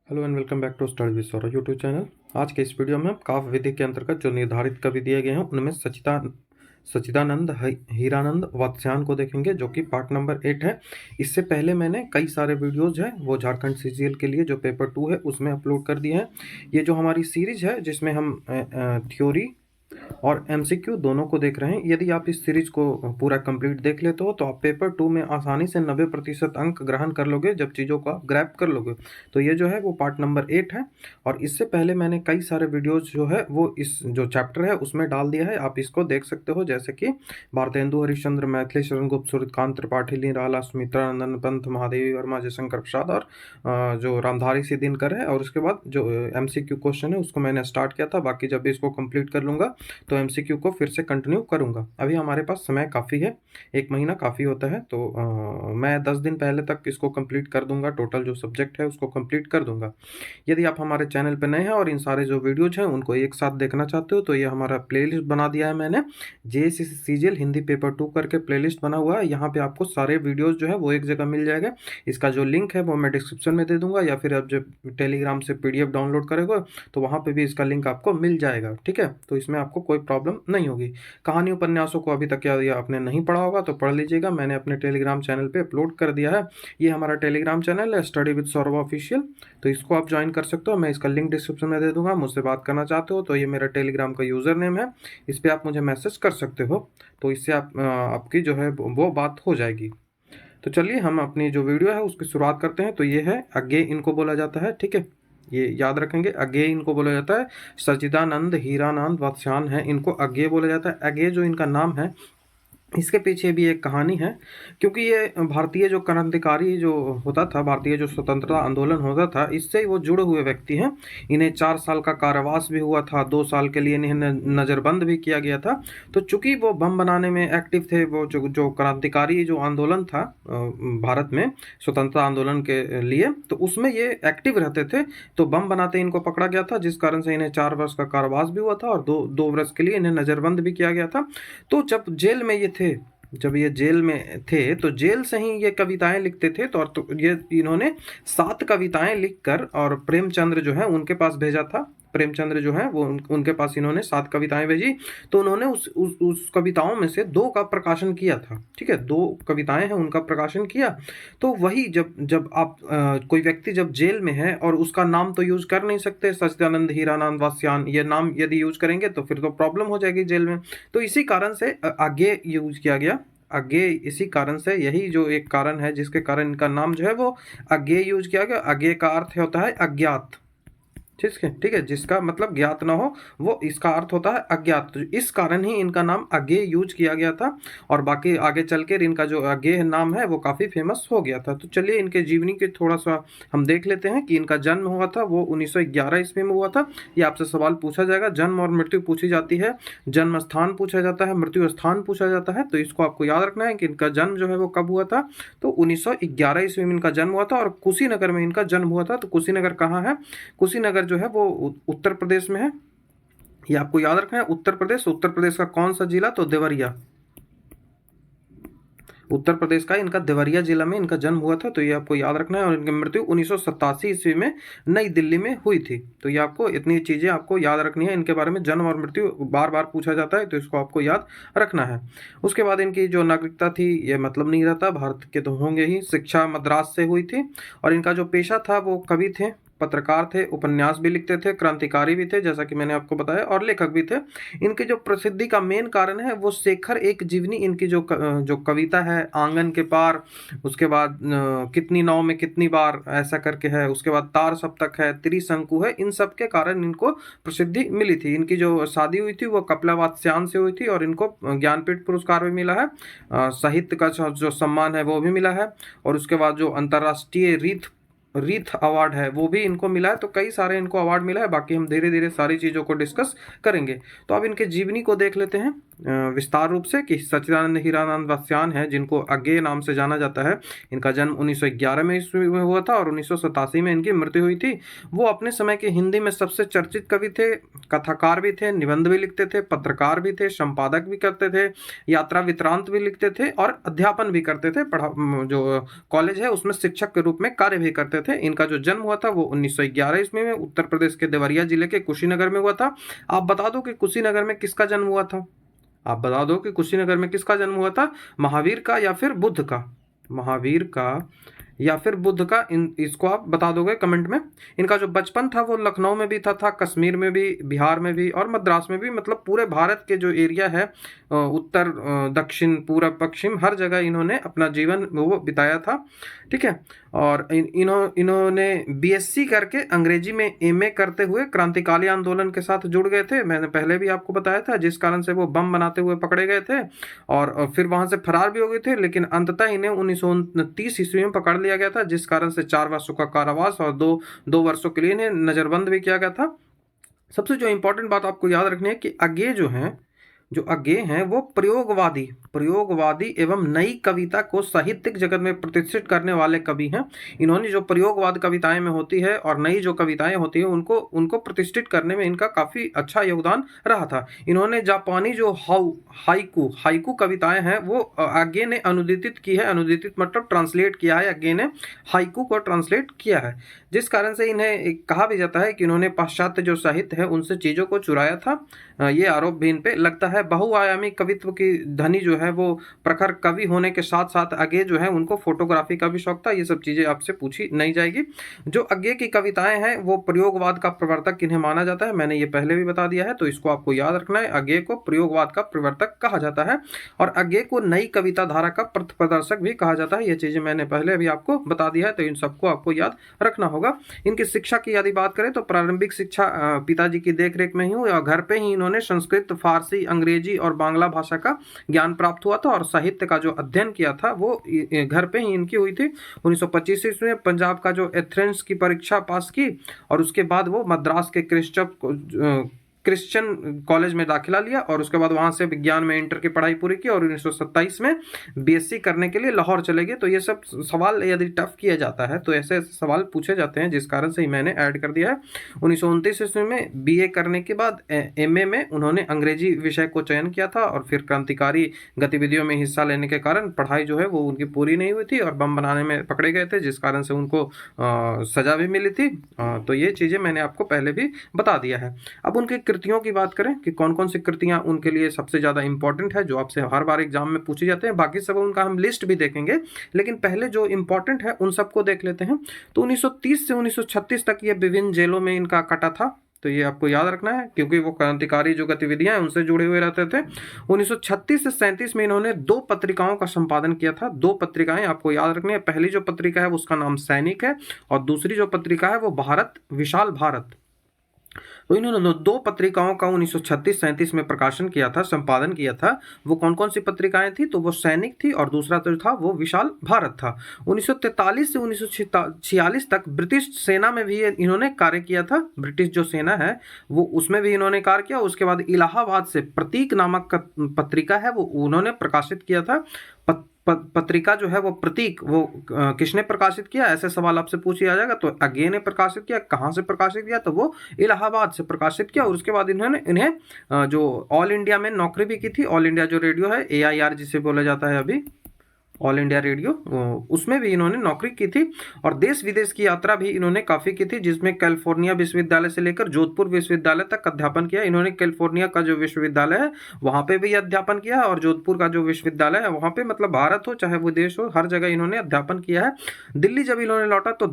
Hello and welcome back to study with Saurabh YouTube channel. आज के इस वीडियो में हम काव्य विधि के अंतर्गत जो निर्धारित कवि दिए गए हैं उनमें सच्चिदानंद हीरानंद वात्स्यायन को देखेंगे, जो कि पार्ट नंबर 8 है। इससे पहले मैंने कई सारे वीडियोज हैं वो झारखंड सीजीएल के लिए जो पेपर 2 है उसमें अपलोड कर दिए हैं। ये जो हमारी सीरीज है जिसमें हम थ्योरी और एमसीक्यू दोनों को देख रहे हैं। यदि आप इस सीरीज को पूरा कंप्लीट देख लेते हो तो आप पेपर 2 में आसानी से 90% अंक ग्रहण कर लोगे जब चीज़ों को आप ग्रैब कर लोगे। तो ये जो है वो पार्ट नंबर 8 है। और इससे पहले मैंने कई सारे वीडियोज जो है वो इस जो चैप्टर है उसमें डाल दिया है, आप इसको देख सकते हो। जैसे कि भारतेंदु हरिश्चंद्र, मैथिली शरण गुप्त, सूर्यकांत त्रिपाठी, लीलाला, सुमित्रा नंदन पंत, महादेवी वर्मा, जयशंकर प्रसाद और जो रामधारी सिद्धिनकर है। और उसके बाद जो एमसीक्यू क्वेश्चन है उसको मैंने स्टार्ट किया था। बाकी जब भी इसको कंप्लीट कर लूँगा तो एमसीक्यू को फिर से कंटिन्यू करूंगा। अभी हमारे पास समय काफ़ी है, 1 महीना काफ़ी होता है। तो मैं 10 दिन पहले तक इसको कंप्लीट कर दूंगा, टोटल जो सब्जेक्ट है उसको कंप्लीट कर दूंगा। यदि आप हमारे चैनल पर नए हैं और इन सारे जो वीडियोज हैं उनको एक साथ देखना चाहते हो तो ये हमारा प्लेलिस्ट बना दिया है मैंने, जेएसएससी सीजीएल हिंदी पेपर 2 करके प्लेलिस्ट बना हुआ है। यहाँ पे आपको सारे वीडियोज जो है वो एक जगह मिल जाएगा। इसका जो लिंक है वो मैं डिस्क्रिप्शन में दे दूंगा, या फिर आप जब टेलीग्राम से पीडीएफ डाउनलोड करेंगे तो वहाँ पे भी इसका लिंक आपको मिल जाएगा। ठीक है, तो इसमें आपको कोई प्रॉब्लम नहीं होगी। कहानी उपन्यासों को अभी तक या आपने नहीं पढ़ा होगा तो पढ़ लीजिएगा, मैंने अपने टेलीग्राम चैनल पे अपलोड कर दिया है। ये हमारा टेलीग्राम चैनल है, स्टडी विद सौरभ ऑफिशियल, तो इसको आप ज्वाइन कर सकते हो। मैं इसका लिंक डिस्क्रिप्शन में दे दूंगा। मुझसे बात करना चाहते हो तो ये मेरा टेलीग्राम का यूज़र नेम है, इस पर आप मुझे मैसेज कर सकते हो। तो इससे आपकी जो है वो बात हो जाएगी। तो चलिए हम अपनी जो वीडियो है उसकी शुरुआत करते हैं। तो ये है अज्ञे, इनको बोला जाता है। ठीक है, ये याद रखेंगे, अज्ञे इनको बोला जाता है। सच्चिदानंद हीरानंद वात्स्यायन है, इनको अज्ञे बोला जाता है। अज्ञे जो इनका नाम है इसके पीछे भी एक कहानी है, क्योंकि ये भारतीय जो क्रांतिकारी जो होता था, भारतीय जो स्वतंत्रता आंदोलन होता था, इससे वो जुड़े हुए व्यक्ति हैं। इन्हें 4 साल का कारावास भी हुआ था, 2 साल के लिए इन्हें नज़रबंद भी किया गया था। तो चूंकि वो बम बनाने में एक्टिव थे, वो जो क्रांतिकारी जो आंदोलन था भारत में स्वतंत्रता आंदोलन के लिए, तो उसमें ये एक्टिव रहते थे। तो बम बनाते इनको पकड़ा गया था, जिस कारण से इन्हें 4 वर्ष का कारावास भी हुआ था और 2 वर्ष के लिए इन्हें नज़रबंद भी किया गया था। तो जब जेल में ये थे, जब ये जेल में थे तो जेल से ही ये कविताएं लिखते थे। तो ये इन्होंने 7 कविताएं लिखकर और प्रेमचंद्र जो है उनके पास भेजा था। प्रेमचंद्र जो है वो उनके पास इन्होंने 7 कविताएं भेजी। तो उन्होंने उस कविताओं में से 2 का प्रकाशन किया था। ठीक है, 2 कविताएं हैं उनका प्रकाशन किया। तो वही जब आप कोई व्यक्ति जब जेल में है और उसका नाम तो यूज कर नहीं सकते, सच्चिदानंद हीरानंद वात्स्यायन, ये नाम यदि यूज करेंगे तो फिर तो प्रॉब्लम हो जाएगी जेल में। तो इसी कारण से आगे यूज किया गया अज्ञे। इसी कारण से, यही जो एक कारण है जिसके कारण इनका नाम जो है वो अज्ञे यूज किया गया। अज्ञे का अर्थ होता है अज्ञात। ठीक है, जिसका मतलब ज्ञात ना हो, वो इसका अर्थ होता है अज्ञात। तो इस कारण ही इनका नाम अज्ञेय यूज किया गया था। और बाकी आगे चलकर इनका जो अज्ञेय नाम है वो काफ़ी फेमस हो गया था। तो चलिए इनके जीवनी के थोड़ा सा हम देख लेते हैं कि इनका जन्म हुआ था वो 1911 ईस्वी में हुआ था। ये आपसे सवाल पूछा जाएगा, जन्म और मृत्यु पूछी जाती है, जन्म स्थान पूछा जाता है, मृत्यु स्थान पूछा जाता है। तो इसको आपको याद रखना है कि इनका जन्म जो है वो कब हुआ था। तो 1911 ईस्वी में इनका जन्म हुआ था और कुशीनगर में इनका जन्म हुआ था। तो कुशीनगर कहाँ है? कुशीनगर जो है वो उत्तर प्रदेश में है। ये आपको याद रखना है, उत्तर प्रदेश का कौन सा जिला? तो देवरिया, उत्तर प्रदेश का इनका देवरिया जिला में इनका जन्म हुआ था। तो ये आपको याद रखना है। और इनकी मृत्यु 1987 ईस्वी में नई दिल्ली में हुई थी। तो ये आपको इतनी चीज़ें आपको याद रखनी है। इनके बारे में जन्म और मृत्यु बार बार पूछा जाता है, तो इसको आपको याद रखना है। उसके बाद इनकी जो नागरिकता थी ये मतलब नहीं रहता, भारत के तो होंगे ही। शिक्षा मद्रास से हुई थी। और इनका जो पेशा था वो कवि थे, पत्रकार थे, उपन्यास भी लिखते थे, क्रांतिकारी भी थे जैसा कि मैंने आपको बताया, और लेखक भी थे। इनके जो प्रसिद्धि का मेन कारण है वो शेखर एक जीवनी, इनकी जो कविता है, आंगन के पार, उसके बाद कितनी नाव में कितनी बार, ऐसा करके है, उसके बाद तार सप्तक है, त्रिशंकु है, इन सब के कारण इनको प्रसिद्धि मिली थी। इनकी जो शादी हुई थी वो कपिला वात्स्यायन से हुई थी और इनको ज्ञानपीठ पुरस्कार भी मिला है, साहित्य का जो सम्मान है वो भी मिला है, और उसके बाद जो अंतर्राष्ट्रीय रीथ अवार्ड है वो भी इनको मिला है। तो कई सारे इनको अवार्ड मिला है। बाकी हम धीरे धीरे सारी चीज़ों को डिस्कस करेंगे। तो अब इनके जीवनी को देख लेते हैं। विस्तार रूप से कि सच्चिदानंद हीरानंद वात्स्यायन है, जिनको अज्ञेय नाम से जाना जाता है। इनका जन्म 1911 में ईस्वी में हुआ था और 1987 में इनकी मृत्यु हुई थी। वो अपने समय के हिंदी में सबसे चर्चित कवि थे, कथाकार भी थे, निबंध भी लिखते थे, पत्रकार भी थे, संपादक भी करते थे, यात्रा वृत्तांत भी लिखते थे और अध्यापन भी करते थे। जो कॉलेज है उसमें शिक्षक के रूप में कार्य भी करते थे। इनका जो जन्म हुआ था वो 1911 ईस्वी में उत्तर प्रदेश के देवरिया जिले के कुशीनगर में हुआ था। आप बता दो कि कुशीनगर में किसका जन्म हुआ था? आप बता दो कि कुशीनगर में किसका जन्म हुआ था? महावीर का या फिर बुद्ध का? महावीर का या फिर बुद्ध का? इसको आप बता दोगे कमेंट में। इनका जो बचपन था वो लखनऊ में भी था कश्मीर में भी, बिहार में भी और मद्रास में भी, मतलब पूरे भारत के जो एरिया है उत्तर दक्षिण पूर्व पश्चिम हर जगह इन्होंने अपना जीवन वो बिताया था। ठीक है। और इन्होंने बीएससी करके अंग्रेजी में एमए करते हुए क्रांतिकाली आंदोलन के साथ जुड़ गए थे। मैंने पहले भी आपको बताया था, जिस कारण से वो बम बनाते हुए पकड़े गए थे और फिर वहां से फरार भी हो गए थे, लेकिन अंततः इन्हें 1929 ईस्वी में पकड़ लिया गया था, जिस कारण से 4 वर्षों का कारावास और दो वर्षों के लिए इन्हें नजरबंद भी किया गया था। सबसे जो इंपॉर्टेंट बात आपको याद रखनी है कि जो अज्ञेय हैं वो प्रयोगवादी एवं नई कविता को साहित्यिक जगत में प्रतिष्ठित करने वाले कवि हैं। इन्होंने जो प्रयोगवाद कविताएं में होती है और नई जो कविताएं होती है उनको प्रतिष्ठित करने में इनका काफ़ी अच्छा योगदान रहा था। इन्होंने जापानी जो हाइकू कविताएं हैं वो अज्ञेय ने अनुदित की है। अनुदित मतलब ट्रांसलेट किया है, अज्ञेय ने हाइकू को ट्रांसलेट किया है, जिस कारण से इन्हें कहा भी जाता है कि इन्होंने पाश्चात्य जो साहित्य है उनसे चीज़ों को चुराया था। ये आरोप भी इन पे लगता है। बहुआयामी कवित्व की धनी जो है वो प्रखर कवि होने के साथ साथ अज्ञेय जो है उनको फोटोग्राफी का भी शौक था। ये सब चीज़ें आपसे पूछी नहीं जाएगी। जो अज्ञेय की कविताएं हैं वो प्रयोगवाद का प्रवर्तक इन्हें माना जाता है। मैंने ये पहले भी बता दिया है, तो इसको आपको याद रखना है। अज्ञेय को प्रयोगवाद का प्रवर्तक कहा जाता है और अज्ञेय को नई कविता धारा का पथ प्रदर्शक भी कहा जाता है। ये चीज़ें मैंने पहले भी आपको बता दिया है, तो इन सबको आपको याद रखना होगा। इनकी शिक्षा की यदि बात करें तो प्रारंभिक शिक्षा पिताजी की देखरेख में ही हुई और घर पे ही इन्होंने संस्कृत, फारसी, अंग्रेजी और बांग्ला भाषा का ज्ञान प्राप्त हुआ था और साहित्य का जो अध्ययन किया था वो घर पे ही इनकी हुई थी। 1925 ईस्वी में पंजाब का जो एथेंस की परीक्षा पास की और उसके बाद वो मद्रास के क्रिश्चियन कॉलेज में दाखिला लिया और उसके बाद वहां से विज्ञान में इंटर की पढ़ाई पूरी की और 1927 में बीएससी करने के लिए लाहौर चले गए। तो ये सब सवाल यदि टफ किया जाता है तो ऐसे सवाल पूछे जाते हैं, जिस कारण से ही मैंने ऐड कर दिया है। 1929 ईस्वी में बीए करने के बाद एमए में उन्होंने अंग्रेजी विषय को चयन किया था और फिर क्रांतिकारी गतिविधियों में हिस्सा लेने के कारण पढ़ाई जो है वो उनकी पूरी नहीं हुई थी और बम बनाने में पकड़े गए थे, जिस कारण से उनको सजा भी मिली थी। तो ये चीज़ें मैंने आपको पहले भी बता दिया है। अब उनके कृतियों की बात करें कि कौन कौन सी कृतियां उनके लिए सबसे ज़्यादा इंपॉर्टेंट है, जो आपसे हर बार एग्जाम में पूछे जाते हैं। बाकी सब उनका हम लिस्ट भी देखेंगे, लेकिन पहले जो इंपॉर्टेंट है उन सबको देख लेते हैं। तो 1930 से 1936 तक ये विभिन्न जेलों में इनका कटा था, तो ये आपको याद रखना है क्योंकि वो क्रांतिकारी जो गतिविधियां हैं उनसे जुड़े हुए रहते थे। 1936 से 37 में इन्होंने 2 पत्रिकाओं का संपादन किया था। 2 पत्रिकाएं आपको याद रखनी है। पहली जो पत्रिका है उसका नाम सैनिक है और दूसरी जो पत्रिका है वो भारत, विशाल भारत। तो इन्होंने 2 पत्रिकाओं का 1936-37 में प्रकाशन किया था, संपादन किया था। वो कौन कौन सी पत्रिकाएं थी? तो वो सैनिक थी और दूसरा जो था वो विशाल भारत था। 1943 से 1946 तक ब्रिटिश सेना में भी इन्होंने कार्य किया था। ब्रिटिश जो सेना है वो उसमें भी इन्होंने कार्य किया। उसके बाद इलाहाबाद से प्रतीक नामक पत्रिका है वो उन्होंने प्रकाशित किया था। पत्रिका जो है वो प्रतीक वो किसने प्रकाशित किया, ऐसे सवाल आपसे पूछ लिया जाएगा। तो अज्ञेय ने प्रकाशित किया। कहाँ से प्रकाशित किया? तो वो इलाहाबाद से प्रकाशित किया। और उसके बाद इन्हें जो ऑल इंडिया में नौकरी भी की थी। ऑल इंडिया जो रेडियो है, AIR जिसे बोला जाता है अभी, ऑल इंडिया रेडियो, उसमें भी इन्होंने नौकरी की थी। और देश विदेश की यात्रा भी इन्होंने काफ़ी की थी, जिसमें कैलिफोर्निया विश्वविद्यालय से लेकर जोधपुर विश्वविद्यालय तक अध्यापन किया। इन्होंने कैलिफोर्निया का जो विश्वविद्यालय है वहाँ पे भी अध्यापन किया और जोधपुर का जो विश्वविद्यालय है वहाँ पे, मतलब भारत हो चाहे विदेश हो, हर जगह इन्होंने अध्यापन किया है। दिल्ली जब इन्होंने लौटा तो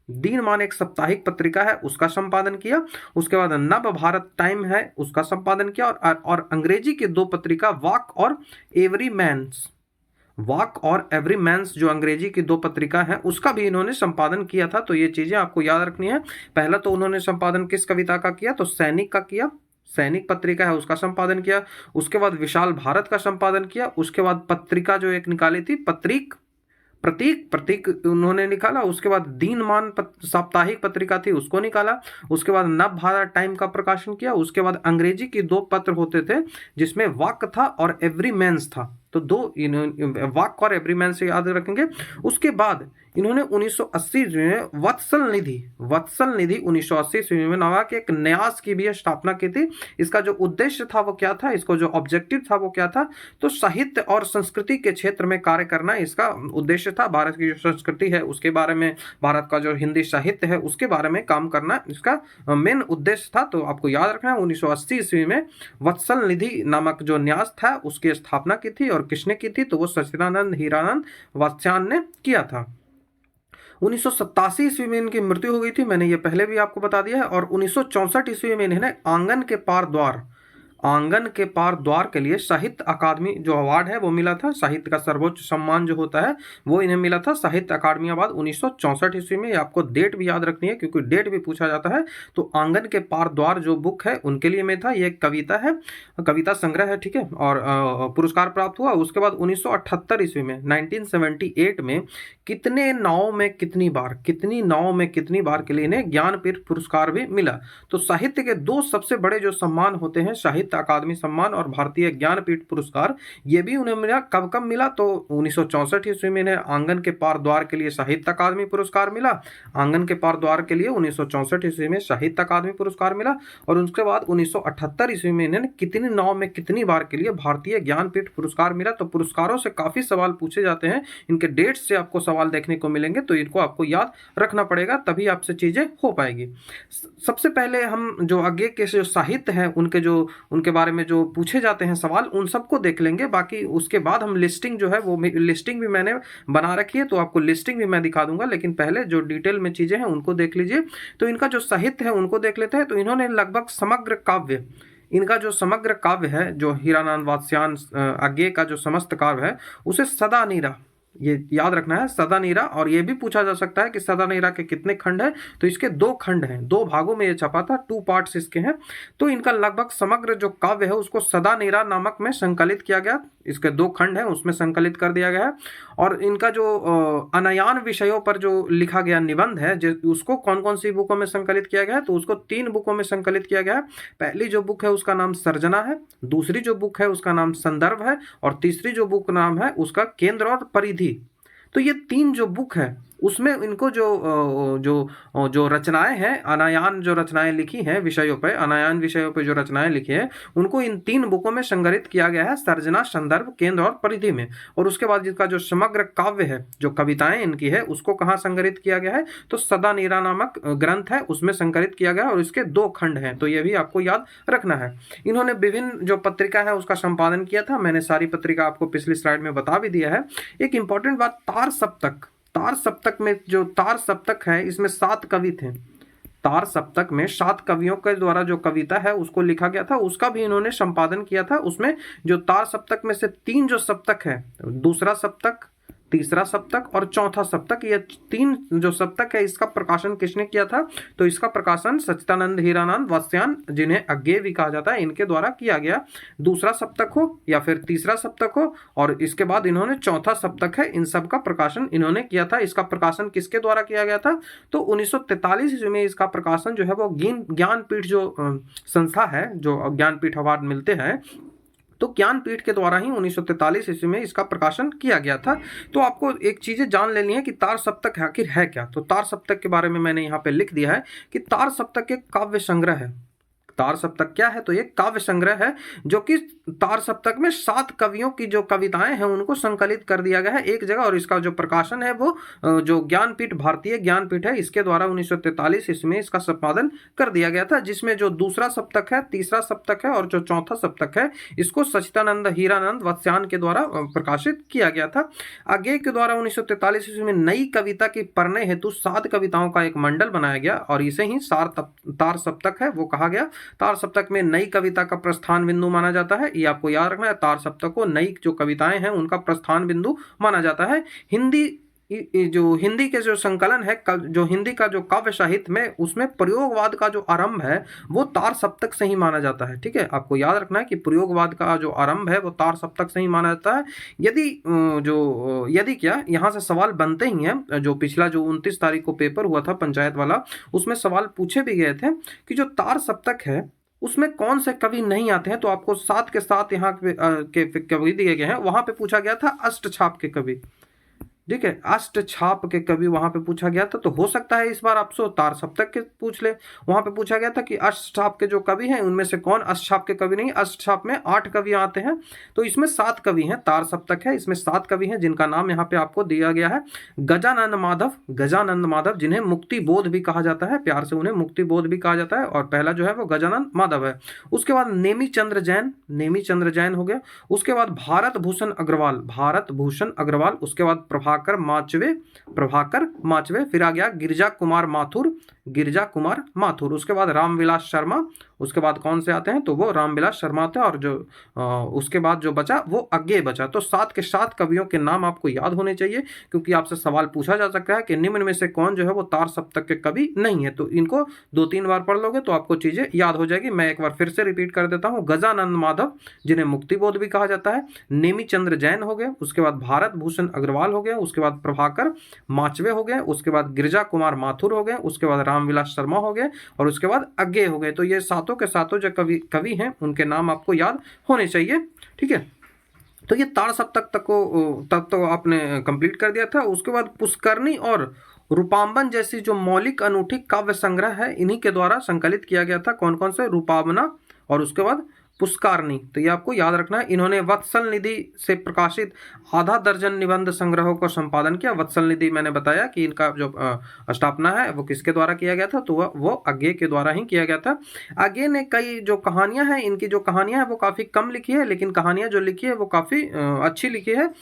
दीनमान एक साप्ताहिक पत्रिका है उसका संपादन किया। उसके बाद नव भारत टाइम है उसका संपादन किया और अंग्रेजी की 2 पत्रिका वाक और एवरीमैन्स जो अंग्रेजी की 2 पत्रिका हैं उसका भी इन्होंने संपादन किया था। तो ये चीज़ें आपको याद रखनी है। पहला तो उन्होंने संपादन किस कविता का किया? तो सैनिक का किया। सैनिक पत्रिका है उसका संपादन किया। उसके बाद विशाल भारत का संपादन किया। उसके बाद पत्रिका जो एक निकाली थी प्रतीक प्रतीक उन्होंने निकाला। उसके बाद दीनमान साप्ताहिक पत्रिका थी उसको निकाला। उसके बाद नव भारत टाइम का प्रकाशन किया। उसके बाद अंग्रेजी की 2 पत्र होते थे जिसमें वाक था और एवरीमैन्स था, तो 2 वाक और एवरीमैन से याद रखेंगे। उसके बाद इन्होंने 1980 में वत्सल निधि 1980 ईस्वी में नामक एक न्यास की भी स्थापना की थी। इसका जो उद्देश्य था वो क्या था, इसको जो ऑब्जेक्टिव था वो क्या था, तो साहित्य और संस्कृति के क्षेत्र में कार्य करना इसका उद्देश्य था। भारत की जो संस्कृति है उसके बारे में, भारत का जो हिंदी साहित्य है उसके बारे में काम करना इसका मेन उद्देश्य था। तो आपको याद रखना है 1980 ईस्वी में वत्सल निधि नामक जो न्यास था उसकी स्थापना की थी। और किसने की थी, तो वो सच्चिदानंद हीरानंद वात्स्यायन ने किया था। 1987 ईस्वी में इनकी मृत्यु हो गई थी, मैंने ये पहले भी आपको बता दिया है। और 1964 ईस्वी में इन्हें आंगन के पार द्वार के लिए साहित्य अकादमी जो अवार्ड है वो मिला था। साहित्य का सर्वोच्च सम्मान जो होता है वो इन्हें मिला था, साहित्य अकादमी अवार्ड 1964 ईस्वी में। आपको डेट भी याद रखनी है क्योंकि डेट भी पूछा जाता है। तो आंगन के पार द्वार जो बुक है उनके लिए में था, ये कविता है, कविता संग्रह है, ठीक है। और पुरस्कार प्राप्त हुआ। उसके बाद 1978 ईस्वी में 1978 में कितनी नाव में कितनी बार के लिए इन्हें ज्ञानपीठ पुरस्कार भी मिला। तो साहित्य के 2 सबसे बड़े जो सम्मान होते हैं, साहित्य अकादमी सम्मान और भारतीय ज्ञानपीठ पुरस्कार, ये भी उन्हें मिला। कब मिला, तो 1964 ईस्वी में इन्हें आंगन के पार द्वार के लिए साहित्य अकादमी पुरस्कार मिला। आंगन के पार द्वार के लिए 1964 ईस्वी में साहित्य अकादमी पुरस्कार मिला। और उसके बाद 1978 ईस्वी में इन्हें कितनी नाव में कितनी बार के लिए भारतीय ज्ञानपीठ पुरस्कार मिला। तो पुरस्कारों से काफी सवाल पूछे जाते हैं, इनके डेट से आपको सवाल देखने को मिलेंगे, तो इनको आपको याद रखना पड़ेगा, तभी आपसे चीजें हो पाएगी। सबसे पहले हम जो आगे के जो साहित्य है उनके बारे में जो पूछे जाते हैं सवाल, उन सबको देख लेंगे। बाकी उसके बाद हम लिस्टिंग जो है वो लिस्टिंग भी मैंने बना रखी है, तो आपको लिस्टिंग भी मैं दिखा दूंगा। लेकिन पहले जो डिटेल में चीजें हैं उनको देख लीजिए। तो इनका जो साहित्य है उनको देख लेते हैं। तो इन्होंने लगभग इनका जो समग्र काव्य है, जो हीरानंद वात्स्यायन आगे का जो समस्त काव्य है, उसे सदा नीरा, ये याद रखना है, सदा नीरा। और ये भी पूछा जा सकता है कि सदा नीरा के कितने खंड हैं, तो इसके 2 खंड हैं, 2 भागों में ये छपा था, 2 पार्ट्स इसके हैं। तो इनका लगभग समग्र जो काव्य है उसको सदा नीरा नामक में संकलित किया गया। इसके 2 खंड हैं उसमें संकलित कर दिया गया है। और इनका जो अनयान विषयों पर जो लिखा गया निबंध है, उसको कौन कौन सी बुकों में संकलित किया गया है, तो उसको 3 बुकों में संकलित किया गया है। पहली जो बुक है उसका नाम सर्जना है, दूसरी जो बुक है उसका नाम संदर्भ है, और तीसरी जो बुक नाम है उसका केंद्र और परिधि। तो ये 3 जो बुक है उसमें इनको जो रचनाएं हैं, अनायान जो रचनाएं लिखी हैं विषयों पे, अनायान विषयों पे जो रचनाएं लिखी हैं उनको इन 3 बुकों में संग्रहित किया गया है, सर्जना, संदर्भ, केंद्र और परिधि में। और उसके बाद जिसका जो समग्र काव्य है, जो कविताएं इनकी है, उसको कहाँ संग्रहित किया गया है, तो सदा नीरा नामक ग्रंथ है उसमें संग्रहित किया गया, और इसके 2 खंड हैं। तो ये भी आपको याद रखना है। इन्होंने विभिन्न जो पत्रिका है उसका संपादन किया था, मैंने सारी पत्रिका आपको पिछली स्लाइड में बता भी दिया है। एक इंपॉर्टेंट बात, तार सप्तक में जो तार सप्तक है इसमें 7 कवि थे। तार सप्तक में 7 कवियों के द्वारा जो कविता है उसको लिखा गया था, उसका भी इन्होंने संपादन किया था। उसमें जो तार सप्तक में से 3 जो सप्तक है, दूसरा सप्तक, तीसरा सप्तक और चौथा सप्तक, ये 3 जो सप्तक है इसका प्रकाशन किसने किया था, तो इसका प्रकाशन सच्चिदानंद हीरानंद वात्स्यायन, जिन्हें अज्ञेय भी कहा जाता है, इनके द्वारा किया गया। दूसरा सप्तक हो या फिर तीसरा सप्तक हो, और इसके बाद इन्होंने चौथा सप्तक है, इन सब का प्रकाशन इन्होंने किया था। इसका प्रकाशन किसके द्वारा किया गया था, तो 1943 में इसका प्रकाशन जो है वो ज्ञानपीठ जो संस्था है, जो ज्ञानपीठ अवार्ड मिलते हैं, तो ज्ञानपीठ के द्वारा ही 1943 ईस्वी में इसका प्रकाशन किया गया था। तो आपको एक चीजें जान लेनी है कि तार सप्तक आखिर है क्या। तो तार सप्तक के बारे में मैंने यहाँ पे लिख दिया है कि तार सप्तक एक काव्य संग्रह है। तार सप्तक क्या है, तो ये काव्य संग्रह है जो कि तार सप्तक में 7 कवियों की जो कविताएं हैं उनको संकलित कर दिया गया है एक जगह। और इसका जो प्रकाशन है वो जो ज्ञानपीठ, भारतीय ज्ञानपीठ है, इसके द्वारा 1943 इसमें इसका संपादन कर दिया गया था, जिसमें जो दूसरा सप्तक है, तीसरा सप्तक है और जो चौथा सप्तक है इसको सच्चिदानंद हीरानंद वात्स्यायन के द्वारा प्रकाशित किया गया था। आगे के द्वारा 1943 ईस्वी में नई कविता की पढ़ने हेतु 7 कविताओं का एक मंडल बनाया गया और इसे ही तार सप्तक है वो कहा गया। तार सप्तक में नई कविता का प्रस्थान बिंदु माना जाता है, ये आपको याद रखना है। तार सप्तक को नई जो कविताएं हैं उनका प्रस्थान बिंदु माना जाता है। जो हिंदी के जो संकलन है, जो हिंदी का जो काव्य साहित्य में, उसमें प्रयोगवाद का जो आरंभ है वो तार सप्तक से ही माना जाता है। ठीक है, आपको याद रखना है कि प्रयोगवाद का जो आरंभ है वो तार सप्तक से ही माना जाता है। यदि क्या यहाँ से सवाल बनते ही हैं, जो पिछला जो 29 तारीख को पेपर हुआ था पंचायत वाला, उसमें सवाल पूछे भी गए थे कि जो तार सप्तक है उसमें कौन से कवि नहीं आते हैं, तो आपको 7 के 7 यहाँ के कवि दिए गए हैं। वहां पे पूछा गया था अष्टछाप के कवि। ठीक है, अष्टछाप के कवि वहां पे पूछा गया था, तो हो सकता है इस बार आपसे तार सप्तक के पूछ ले। वहां पे पूछा गया था कि अष्टछाप के जो कवि हैं उनमें से कौन अष्टछाप के कवि नहीं। अष्टछाप में 8 कवि आते हैं, तो इसमें 7 कवि हैं। तार सप्तक है, इसमें 7 कवि हैं जिनका नाम यहाँ पे आपको दिया गया है। गजानंद माधव, गजानंद माधव जिन्हें मुक्ति बोध भी कहा जाता है, प्यार से उन्हें मुक्ति बोध भी कहा जाता है, और पहला जो है वो गजानंद माधव है। उसके बाद नेमी चंद्र जैन, नेमी चंद्र जैन हो गया। उसके बाद भारत भूषण अग्रवाल, भारत भूषण अग्रवाल। उसके बाद प्रभाकर माचवे, फिर आ गया गिरजा कुमार माथुर, गिरजा कुमार माथुर। उसके बाद रामविलास शर्मा। उसके बाद कौन से आते हैं, तो वो रामविलास शर्मा थे, और जो उसके बाद जो बचा वो अज्ञेय बचा। तो 7 के 7 कवियों के नाम आपको याद होने चाहिए, क्योंकि आपसे सवाल पूछा जा सकता है कि निम्न में से कौन जो है वो तार सप्तक के कवि नहीं है। तो इनको 2-3 बार पढ़ लोगे तो आपको चीजें याद हो जाएगी। मैं एक बार फिर से रिपीट कर देता हूँ। गजानंद माधव जिन्हें मुक्ति बोध भी कहा जाता है, नेमी चंद्र जैन हो गए, उसके बाद भारत भूषण अग्रवाल हो गए, उसके बाद प्रभाकर माचवे हो गए, उसके बाद गिरजा कुमार माथुर हो गए, उसके बाद रामविलास शर्मा हो गए, और उसके बाद अज्ञेय हो गए। तो ये 7 के 7 जो कवि हैं उनके नाम आपको याद होने चाहिए। ठीक है, तो ये तार सप्तक तक तो आपने कंप्लीट कर दिया था। उसके बाद पुष्करणी और रूपांबन जैसी जो मौलिक अनूठी काव्य संग्रह है, इन्हीं के द्वारा संकलित किया गया था। कौन कौन से, रूपावना और उसके बाद पुष्करणी। तो ये आपको याद रखना है। इन्होंने वत्सल निधि से प्रकाशित आधा दर्जन निबंध संग्रहों को संपादन किया। वत्सल निधि मैंने बताया कि इनका जो स्थापना है वो किसके द्वारा किया गया था, तो वो अज्ञेय के द्वारा ही किया गया था। अज्ञेय ने कई जो कहानियां हैं, इनकी जो कहानियां हैं वो काफ़ी कम लिखी है, लेकिन कहानियां जो लिखी है वो काफ़ी अच्छी लिखी है।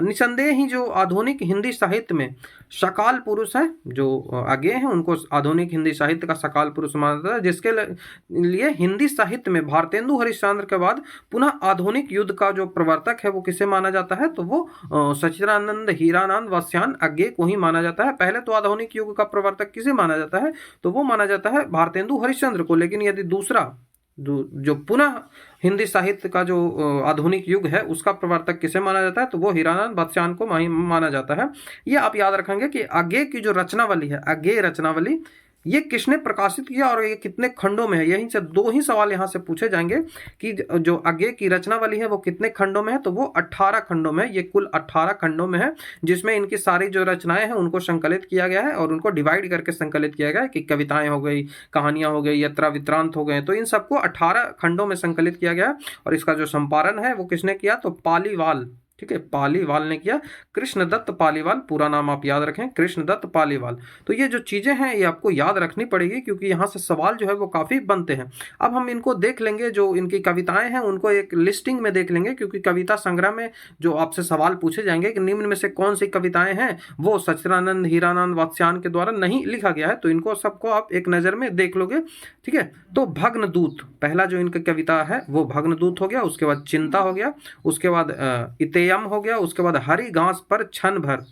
निसंदेह ही जो आधुनिक हिंदी साहित्य में सकाल पुरुष है, जो अज्ञेय हैं उनको आधुनिक हिंदी साहित्य का सकाल पुरुष माना जाता है, जिसके लिए हिंदी साहित्य में भारतेंदु हरिश्चंद्र के बाद पुनः आधुनिक युद्ध का जो प्रवर्तक है वो किसे माना जाता है, तो वो सच्चिदानंद हीरानंद वात्स्यायन अज्ञेय को ही माना जाता है। पहले तो आधुनिक युग का प्रवर्तक किसे माना जाता है, तो वो माना जाता है भारतेंदु हरिश्चंद्र को। लेकिन यदि दूसरा जो पुनः हिंदी साहित्य का जो आधुनिक युग है उसका प्रवर्तक किसे माना जाता है, तो वो हीरानंद वात्स्यायन को माना जाता है। ये आप याद रखेंगे कि अज्ञेय की जो रचनावली है, अज्ञेय रचनावली, ये किसने प्रकाशित किया और ये कितने खंडों में है। यहीं से 2 ही सवाल यहाँ से पूछे जाएंगे कि जो अज्ञेय की रचनावली है वो कितने खंडों में है, तो वो 18 खंडों में। ये कुल 18 खंडों में है, जिसमें इनकी सारी जो रचनाएं हैं उनको संकलित किया गया है और उनको डिवाइड करके संकलित किया गया है कि कविताएं हो गई, कहानियां हो गई, यात्रा वृत्तांत हो गए। तो इन सबको 18 खंडों में संकलित किया गया है, और इसका जो संपादन है वो किसने किया, तो पालीवाल। ठीक है, पालीवाल ने किया, कृष्णदत्त पालीवाल, पूरा नाम आप याद रखें, कृष्णदत्त पालीवाल। तो ये जो चीजें हैं ये आपको याद रखनी पड़ेगी, क्योंकि यहाँ से सवाल जो है वो काफी बनते हैं। अब हम इनको देख लेंगे, जो इनकी कविताएं हैं उनको एक लिस्टिंग में देख लेंगे, क्योंकि कविता संग्रह में जो आपसे सवाल पूछे जाएंगे कि निम्न में से कौन सी कविताएं हैं वो सच्चिदानंद हीरानंद वात्स्यायन के द्वारा नहीं लिखा गया है, तो इनको सबको आप एक नजर में देख लोगे। ठीक है, तो भग्नदूत, पहला जो इनकी कविता है वो भग्नदूत हो गया। उसके बाद चिंता हो गया, उसके बाद इतेयम हो गया, उसके बाद हरी घास पर क्षण भर,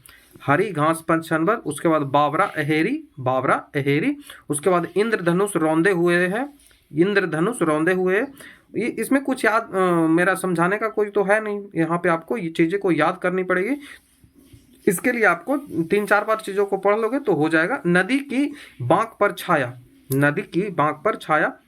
हरी घास पर क्षण भर, उसके बाद बावरा अहेरी, बावरा अहेरी, उसके बाद इंद्रधनुष रौंदे हुए है, इंद्रधनुष रौंदे हुए। ये इसमें कुछ याद मेरा समझाने का कोई तो है नहीं, यहाँ पे आपको ये चीजें को याद करनी पड़ेगी। इसके लिए आपको 3-4 बार चीजों को पढ़ लोगे तो हो जाएगा। नदी की बांक पर छाया, नदी की बांक पर छाया।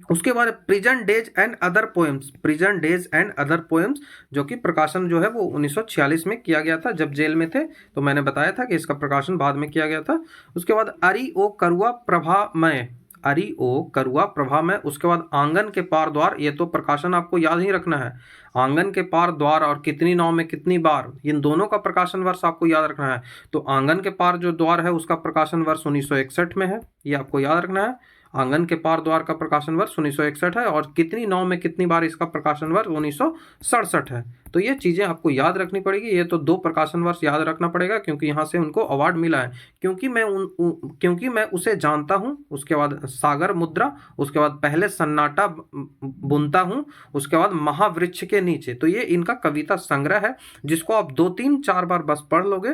उसके बाद prison days and other poems, prison days and other poems, जो कि प्रकाशन जो है वो 1946 में किया गया था, जब जेल में थे। तो मैंने बताया था कि इसका प्रकाशन बाद में किया गया था। उसके बाद अरि ओ करुआ प्रभामय, अरि ओ करुआ प्रभामय। उसके बाद आंगन के पार द्वार, ये तो प्रकाशन आपको याद ही रखना है। आंगन के पार द्वार और कितनी नाव में कितनी बार, इन दोनों का प्रकाशन वर्ष आपको याद रखना है। तो आंगन के पार जो द्वार है उसका प्रकाशन वर्ष 1961 में है, ये आपको याद रखना है। आंगन के पार द्वार का प्रकाशन वर्ष 1961 है, और कितनी नाव में कितनी बार, इसका प्रकाशन वर्ष 1967 है। तो ये चीज़ें आपको याद रखनी पड़ेगी। ये तो 2 प्रकाशन वर्ष याद रखना पड़ेगा क्योंकि यहाँ से उनको अवार्ड मिला है। क्योंकि मैं उसे जानता हूँ, उसके बाद सागर मुद्रा, उसके बाद पहले सन्नाटा बुनता हूँ, उसके बाद महावृक्ष के नीचे। तो ये इनका कविता संग्रह है जिसको आप 2-3-4 बार बस पढ़ लोगे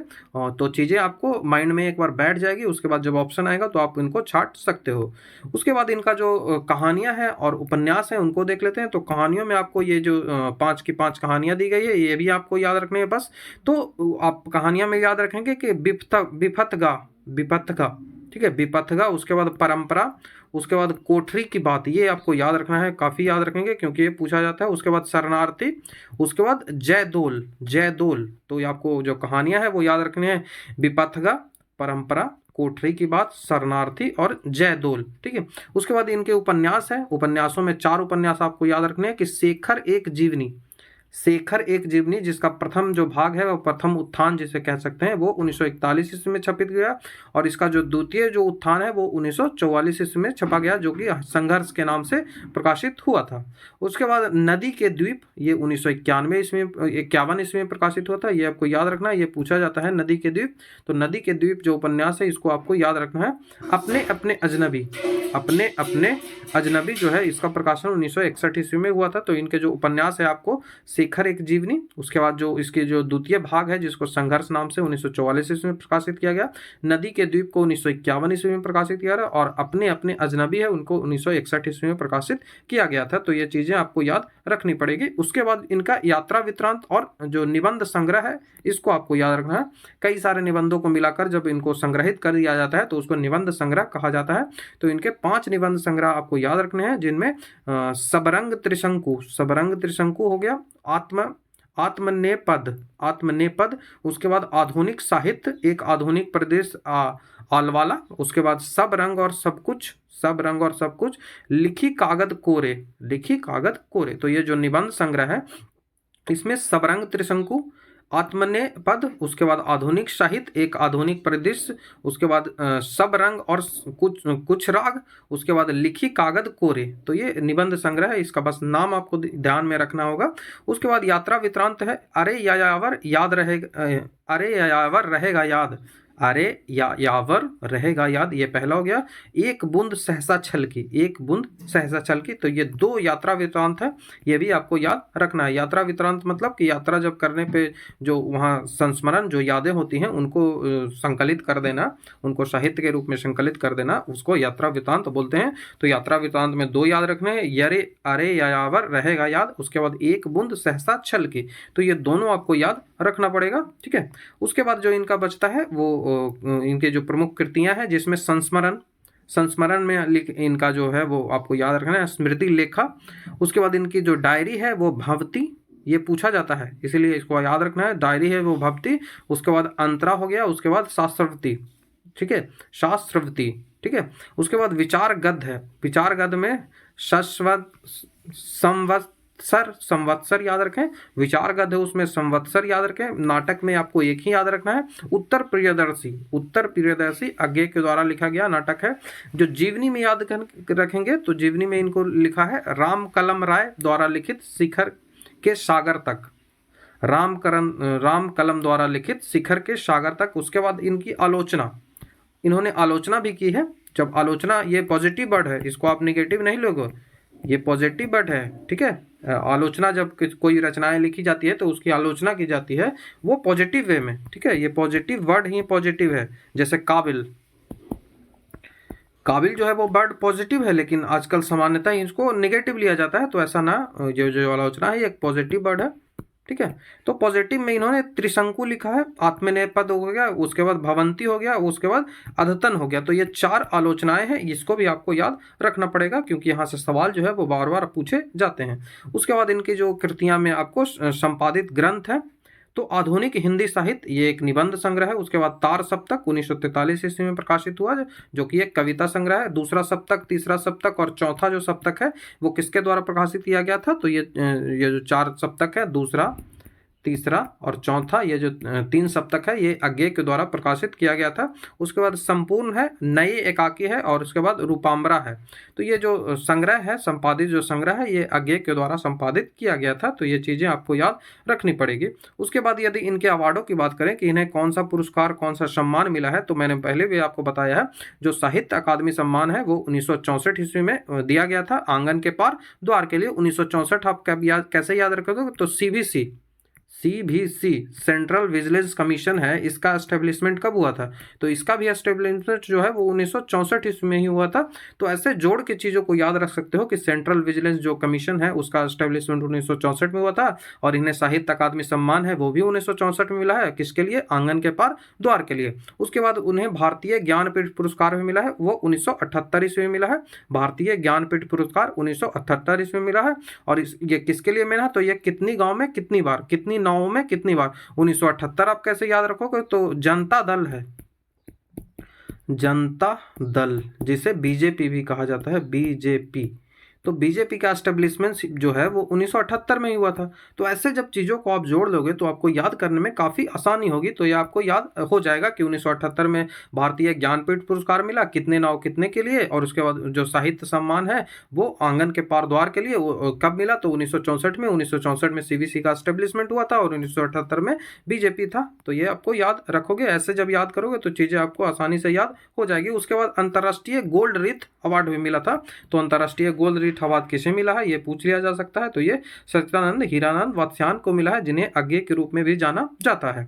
तो चीज़ें आपको माइंड में एक बार बैठ जाएगी। उसके बाद जब ऑप्शन आएगा तो आप इनको छाट सकते हो। उसके बाद इनका जो कहानियाँ हैं और उपन्यास हैं उनको देख लेते हैं। तो कहानियों में आपको ये जो 5 की 5 कहानियाँ दी गई है ये भी आपको याद रखनी है बस। तो आप कहानियाँ में याद रखेंगे कि विपथगा, ठीक है, विपथगा, उसके बाद परंपरा, उसके बाद कोठरी की बात, ये आपको याद रखना है, काफ़ी याद रखेंगे क्योंकि ये पूछा जाता है। उसके बाद शरणार्थी, उसके बाद जयदोल। तो ये आपको जो कहानियाँ हैं वो याद रखनी है, विपथगा, परंपरा, कोठरी की बात, शरणार्थी और जयदोल, ठीक है। उसके बाद इनके उपन्यास हैं। उपन्यासों में 4 उपन्यास आपको याद रखने हैं कि शेखर एक जीवनी जिसका प्रथम जो भाग है वो प्रथम उत्थान जिसे कह सकते हैं वो 1941 ईस्वी में छपित गया, और इसका जो द्वितीय जो उत्थान है वो 1944 ईस्वी में छपा गया जो कि संघर्ष के नाम से प्रकाशित हुआ था। उसके बाद नदी के द्वीप, ये 1951 ईस्वी में प्रकाशित हुआ था। ये आपको याद रखना है, ये पूछा जाता है नदी के द्वीप। तो नदी के द्वीप जो उपन्यास है इसको आपको याद रखना है। अपने अपने अजनबी जो है इसका प्रकाशन 1961 ईस्वी में हुआ था। तो इनके जो उपन्यास है आपको शेखर एक जीवनी, उसके बाद जो इसके जो द्वितीय भाग है जिसको संघर्ष नाम से 1944 ईस्वी में प्रकाशित किया गया, नदी के द्वीप को 1951 ईस्वी में प्रकाशित किया गया, और अपने अपने अजनबी है उनको 1961 ईस्वी में प्रकाशित किया गया था। तो ये चीज़ें आपको याद रखनी पड़ेगी। उसके बाद इनका यात्रा वृत्तांत और जो निबंध संग्रह है इसको आपको याद रखना है। कई सारे निबंधों को मिलाकर जब इनको संग्रहित कर दिया जाता है तो उसको निबंध संग्रह कहा जाता है। तो इनके 5 निबंध संग्रह आपको याद रखने हैं जिनमें सबरंग त्रिशंकु हो गया, आत्मनेपद, उसके बाद आधुनिक साहित्य, एक आधुनिक प्रदेश आलवाला, उसके बाद सब रंग और सब कुछ, लिखी कागद कोरे। तो ये जो निबंध संग्रह है इसमें सबरंग त्रिशंकु, आत्मनेपद, उसके बाद आधुनिक साहित्य, एक आधुनिक परिदृश्य, उसके बाद सब रंग और कुछ राग, उसके बाद लिखी कागद कोरे। तो ये निबंध संग्रह है, इसका बस नाम आपको ध्यान में रखना होगा। उसके बाद यात्रा वृत्तांत है, अरे यायावर रहेगा याद, ये पहला हो गया। एक बूंद सहसा छलकी, तो ये 2 यात्रा वृत्तांत है, ये भी आपको याद रखना है। यात्रा वृत्तांत मतलब कि यात्रा जब करने पे जो वहाँ संस्मरण जो यादें होती हैं उनको संकलित कर देना, उनको साहित्य के रूप में संकलित कर देना, उसको यात्रा वृत्तांत बोलते हैं। तो यात्रा वृत्तांत में 2 याद रखने हैं, अरे यायावर रहेगा याद, उसके बाद एक बूंद सहसा छलकी। तो ये दोनों आपको याद रखना पड़ेगा, ठीक है। उसके बाद जो इनका बचता है वो इनके जो प्रमुख कृतियां हैं जिसमें संस्मरण में इनका जो है वो आपको याद रखना है, स्मृति लेखा। उसके बाद इनकी जो डायरी है वो भवती, ये पूछा जाता है इसीलिए इसको याद रखना है, डायरी है वो भवती। उसके बाद अंतरा हो गया, उसके बाद शास्त्रवती, ठीक है, ठीक है। उसके बाद विचार गद्य है, विचार गद्य में संवत्सर याद रखें, विचार गद्य उसमें संवत्सर याद रखें। नाटक में आपको एक ही याद रखना है, उत्तर प्रियदर्शी अज्ञे के द्वारा लिखा गया नाटक है। जो जीवनी में याद रखेंगे तो जीवनी में इनको लिखा है राम कलम राय द्वारा लिखित शिखर के सागर तक, राम कलम द्वारा लिखित शिखर के सागर तक। उसके बाद इनकी आलोचना, इन्होंने आलोचना भी की है। जब आलोचना, ये पॉजिटिव वर्ड है, इसको आप निगेटिव नहीं लोगे, ये पॉजिटिव वर्ड है, ठीक है। आलोचना जब कोई रचनाएं लिखी जाती है तो उसकी आलोचना की जाती है वो पॉजिटिव वे में, ठीक है। ये पॉजिटिव वर्ड ही पॉजिटिव है। जैसे काबिल जो है वो वर्ड पॉजिटिव है लेकिन आजकल सामान्यतः इसको निगेटिव लिया जाता है, तो ऐसा ना, जो आलोचना है ये एक पॉजिटिव वर्ड है, ठीक है। तो पॉजिटिव में इन्होंने त्रिशंकु लिखा है, आत्मनेपद हो गया, उसके बाद भवंती हो गया, उसके बाद अद्यतन हो गया। तो ये 4 आलोचनाएं हैं, इसको भी आपको याद रखना पड़ेगा क्योंकि यहाँ से सवाल जो है वो बार बार पूछे जाते हैं। उसके बाद इनकी जो कृतियां में आपको संपादित ग्रंथ है, तो आधुनिक हिंदी साहित्य, ये एक निबंध संग्रह है। उसके बाद तार सप्तक 1943 ईस्वी में प्रकाशित हुआ जो कि एक कविता संग्रह है। दूसरा सप्तक, तीसरा सप्तक और चौथा जो सप्तक है वो किसके द्वारा प्रकाशित किया गया था? तो ये जो 4 सप्तक है, दूसरा, तीसरा और चौथा, ये जो 3 सप्तक है ये अज्ञेय के द्वारा प्रकाशित किया गया था। उसके बाद संपूर्ण है, नई एकाकी है और उसके बाद रूपाम्बरा है। तो ये जो संग्रह है, संपादित जो संग्रह है, ये अज्ञेय के द्वारा संपादित किया गया था। तो ये चीज़ें आपको याद रखनी पड़ेगी। उसके बाद यदि इनके अवार्डों की बात करें कि इन्हें कौन सा पुरस्कार, कौन सा सम्मान मिला है, तो मैंने पहले भी आपको बताया है, जो साहित्य अकादमी सम्मान है वो 1964 ईस्वी में दिया गया था आंगन के पार द्वार के लिए। 1964 आप कैसे याद रखोगे, तो सीबीसी सेंट्रल विजिलेंस कमीशन है, इसका एस्टेब्लिशमेंट कब हुआ था, तो इसका भी एस्टेब्लिशमेंट जो है वो 1964 ईस्वी में ही हुआ था। तो ऐसे जोड़ के चीज़ों को याद रख सकते हो कि सेंट्रल विजिलेंस जो कमीशन है उसका एस्टेब्लिशमेंट 1964 में हुआ था, और इन्हें साहित्य अकादमी सम्मान है वो भी 1964 में मिला है। किसके लिए, आंगन के पार द्वार के लिए। उसके बाद उन्हें भारतीय ज्ञानपीठ पुरस्कार भी मिला है, वो 1978 ईस्वी में मिला है। भारतीय ज्ञानपीठ पुरस्कार 1978 ईस्वी में मिला है। और ये किसके लिए मिला, तो ये कितनी गाँव में कितनी बार, कितनी नावों में कितनी बार। 1978 आप कैसे याद रखोगे, तो जनता दल है, जनता दल जिसे बीजेपी भी कहा जाता है, बीजेपी। तो बीजेपी का एस्टेब्लिशमेंट जो है वो 1978 में ही हुआ था। तो ऐसे जब चीज़ों को आप जोड़ लोगे तो आपको याद करने में काफ़ी आसानी होगी। तो ये आपको याद हो जाएगा कि 1978 में भारतीय ज्ञानपीठ पुरस्कार मिला, कितने नाव कितने के लिए, और उसके बाद जो साहित्य सम्मान है वो आंगन के पार द्वार के लिए, वो कब मिला, तो 1964 में। 1964 में सीबीसी का एस्टेब्लिशमेंट हुआ था और 1978 में बीजेपी था। तो ये आपको याद रखोगे, ऐसे जब याद करोगे तो चीज़ें आपको आसानी से याद हो जाएगी। उसके बाद अंतर्राष्ट्रीय गोल्ड रीथ अवार्ड भी मिला था। तो अंतर्राष्ट्रीय गोल्ड रीथ अवार्ड किसे मिला है, ये पूछ लिया जा सकता है। तो ये सच्चिदानंद हीरानंद वात्स्यायन को मिला है, जिन्हें अज्ञेय के रूप में भी जाना जाता है।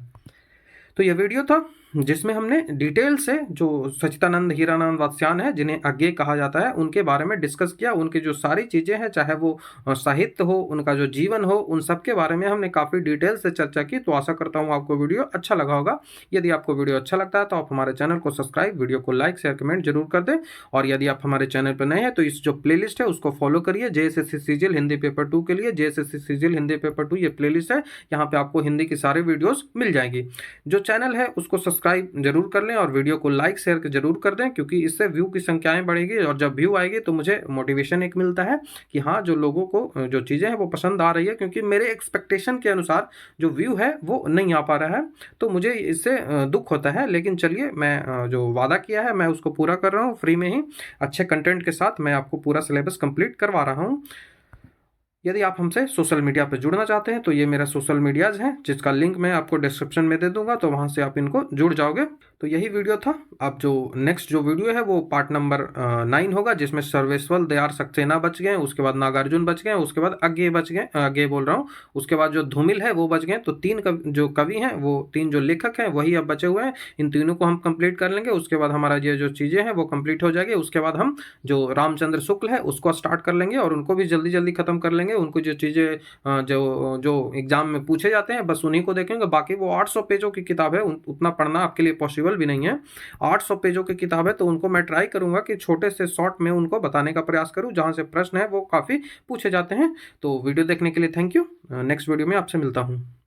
तो यह वीडियो था जिसमें हमने डिटेल से जो सच्चिदानंद हीरानंद वात्स्यायन है, जिन्हें अज्ञेय कहा जाता है, उनके बारे में डिस्कस किया। उनकी जो सारी चीज़ें हैं, चाहे वो साहित्य हो, उनका जो जीवन हो, उन सब के बारे में हमने काफ़ी डिटेल से चर्चा की। तो आशा करता हूँ आपको वीडियो अच्छा लगा होगा। यदि आपको वीडियो अच्छा लगता है तो आप हमारे चैनल को सब्सक्राइब, वीडियो को लाइक, शेयर, कमेंट जरूर कर दें। और यदि आप हमारे चैनल पर नए हैं तो इस जो प्लेलिस्ट है उसको फॉलो करिए। जेएसएससी सीजीएल हिंदी पेपर 2 के लिए जेएसएससी सीजीएल हिंदी पेपर 2 ये प्लेलिस्ट है, यहाँ पे आपको हिंदी की सारे वीडियोस मिल जाएंगी। जो चैनल है उसको सब्सक्राइब जरूर कर लें और वीडियो को लाइक शेयर जरूर कर दें, क्योंकि इससे व्यू की संख्याएं बढ़ेगी, और जब व्यू आएगी तो मुझे मोटिवेशन एक मिलता है कि हाँ, जो लोगों को जो चीज़ें हैं वो पसंद आ रही है, क्योंकि मेरे एक्सपेक्टेशन के अनुसार जो व्यू है वो नहीं आ पा रहा है। तो मुझे इससे दुख होता है, लेकिन चलिए, मैं जो वादा किया है मैं उसको पूरा कर रहा हूँ। फ्री में ही अच्छे कंटेंट के साथ मैं आपको पूरा सिलेबस कंप्लीट करवा रहा हूँ। यदि आप हमसे सोशल मीडिया पर जुड़ना चाहते हैं तो ये मेरा सोशल मीडियाज़ है, जिसका लिंक मैं आपको डिस्क्रिप्शन में दे दूंगा, तो वहाँ से आप इनको जुड़ जाओगे। तो यही वीडियो था। अब जो नेक्स्ट जो वीडियो है वो पार्ट नंबर 9 होगा, जिसमें सर्वेश्वर दयाल सक्सेना बच गए, उसके बाद नागार्जुन बच गए, उसके बाद अज्ञेय बच गए, अज्ञेय बोल रहा हूँ, उसके बाद जो धूमिल है वो बच गए। तो 3 जो कवि हैं, वो 3 जो लेखक हैं वही अब बचे हुए हैं। इन तीनों को हम कंप्लीट कर लेंगे। उसके बाद हमारा ये जो चीज़ें हैं वो कंप्लीट हो जाएगी। उसके बाद हम जो रामचंद्र शुक्ल है उसको स्टार्ट कर लेंगे और उनको भी जल्दी जल्दी खत्म कर लेंगे। उनको जो चीज़ें जो जो एग्जाम में पूछे जाते हैं बस उन्हीं को देखेंगे। बाकी वो 800 पेजों की किताब है, उतना पढ़ना आपके लिए पॉसिबल भी नहीं है। 800 पेजों की किताब है, तो उनको मैं ट्राई करूंगा कि छोटे से शॉर्ट में उनको बताने का प्रयास करूं, जहां से प्रश्न है वो काफ़ी पूछे जाते हैं। तो वीडियो देखने के लिए थैंक यू। नेक्स्ट वीडियो में आपसे मिलता हूं।